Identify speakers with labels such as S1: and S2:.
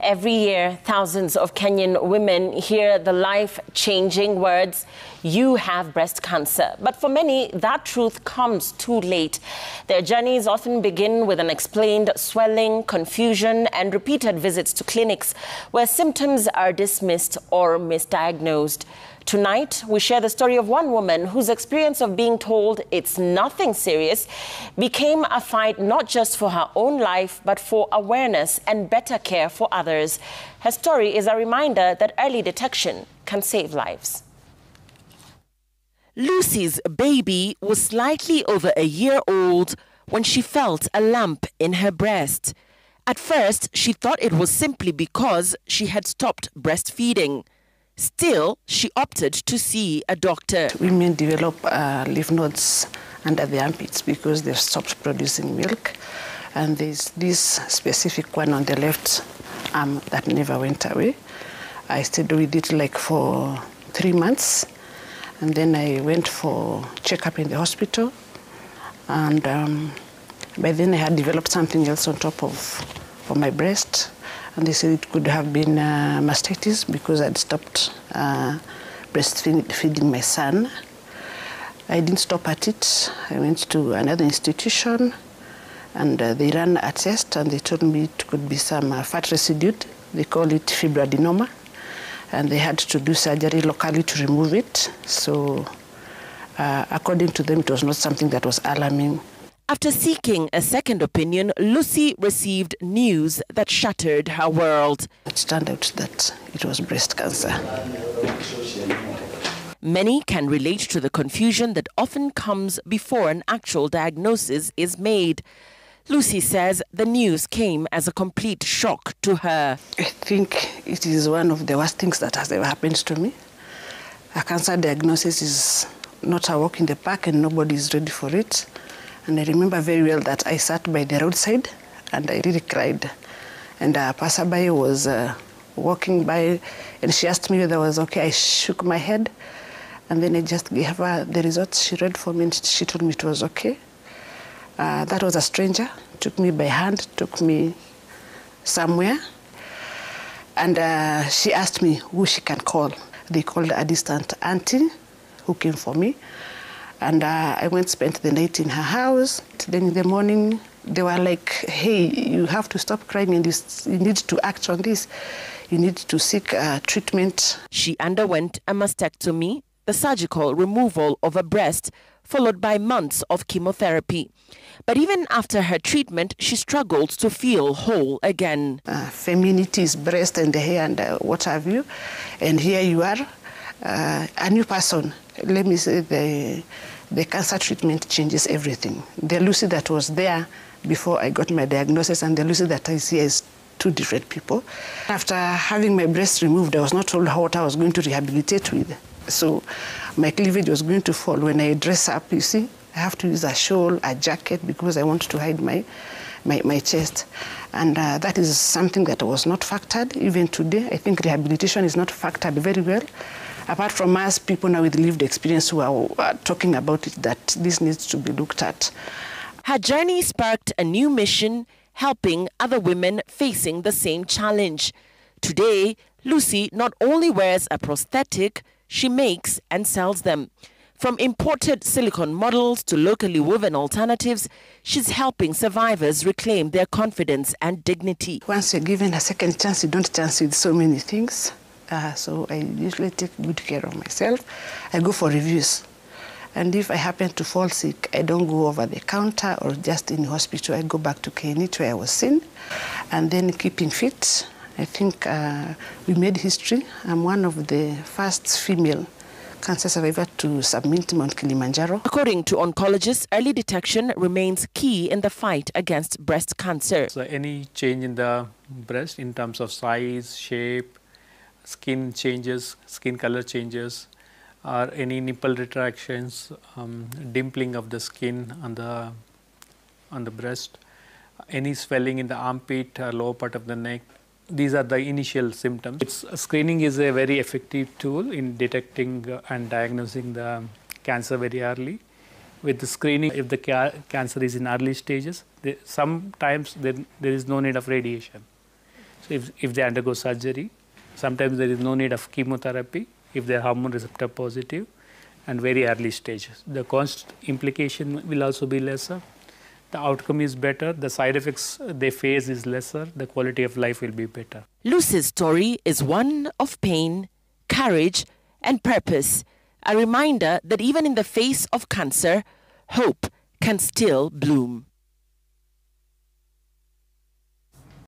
S1: Every year, thousands of Kenyan women hear the life-changing words, "You have breast cancer." But for many, that truth comes too late. Their journeys often begin with unexplained swelling, confusion, and repeated visits to clinics where symptoms are dismissed or misdiagnosed. Tonight, we share the story of one woman whose experience of being told it's nothing serious became a fight not just for her own life, but for awareness and better care for others. Her story is a reminder that early detection can save lives. Lucy's baby was slightly over a year old when she felt a lump in her breast. At first, she thought it was simply because she had stopped breastfeeding. Still, she opted to see a doctor.
S2: Women develop lymph nodes under the armpits because they've stopped producing milk. And there's this specific one on the left arm that never went away. I stayed with it like for 3 months. And then I went for checkup in the hospital. And by then I had developed something else on top of my breast. And they said it could have been mastitis because I'd stopped breastfeeding my son. I didn't stop at it. I went to another institution and they ran a test and they told me it could be some fat residue. They call it fibroadenoma. And they had to do surgery locally to remove it. So according to them, it was not something that was alarming.
S1: After seeking a second opinion, Lucy received news that shattered her world.
S2: It turned out that it was breast cancer.
S1: Many can relate to the confusion that often comes before an actual diagnosis is made. Lucy says the news came as a complete shock to her.
S2: I think it is one of the worst things that has ever happened to me. A cancer diagnosis is not a walk in the park and nobody is ready for it. And I remember very well that I sat by the roadside and I really cried. And a passerby was walking by and she asked me whether I was okay. I shook my head and then I just gave her the results. She read for me and she told me it was okay. That was a stranger, took me by hand, took me somewhere. And she asked me who she can call. They called a distant auntie who came for me. And I went spent the night in her house. Then in the morning, they were like, hey, you have to stop crying and you need to act on this. You need to seek treatment.
S1: She underwent a mastectomy, the surgical removal of a breast, followed by months of chemotherapy. But even after her treatment, she struggled to feel whole again.
S2: Femininity is breast and the hair and what have you. And here you are, a new person. Let me say the cancer treatment changes everything. The Lucy that was there before I got my diagnosis and the Lucy that I see is two different people. After having my breast removed, I was not told what I was going to rehabilitate with. So my cleavage was going to fall. When I dress up, you see, I have to use a shawl, a jacket, because I want to hide my chest. And that is something that was not factored. Even today, I think rehabilitation is not factored very well. Apart from us, people now with lived experience who are talking about it, that this needs to be looked at.
S1: Her journey sparked a new mission, helping other women facing the same challenge. Today, Lucy not only wears a prosthetic, she makes and sells them. From imported silicone models to locally woven alternatives, she's helping survivors reclaim their confidence and dignity.
S2: Once you're given a second chance, you don't chance with so many things. So I usually take good care of myself. I go for reviews. And if I happen to fall sick, I don't go over the counter or just in the hospital. I go back to Kenyan where I was seen. And then keeping fit. I think we made history. I'm one of the first female cancer survivors to submit Mount Kilimanjaro.
S1: According to oncologists, early detection remains key in the fight against breast cancer.
S3: So any change in the breast in terms of size, shape, skin changes, skin color changes, or any nipple retractions, dimpling of the skin on the breast, any swelling in the armpit or lower part of the neck. These are the initial symptoms. Screening is a very effective tool in detecting and diagnosing the cancer very early. With the screening, if the cancer is in early stages, sometimes there is no need of radiation. So if they undergo surgery, sometimes there is no need of chemotherapy if they are hormone receptor positive and very early stages. The cost implication will also be lesser. The outcome is better. The side effects they face is lesser. The quality of life will be better.
S1: Lucy's story is one of pain, courage, and purpose. A reminder that even in the face of cancer, hope can still bloom.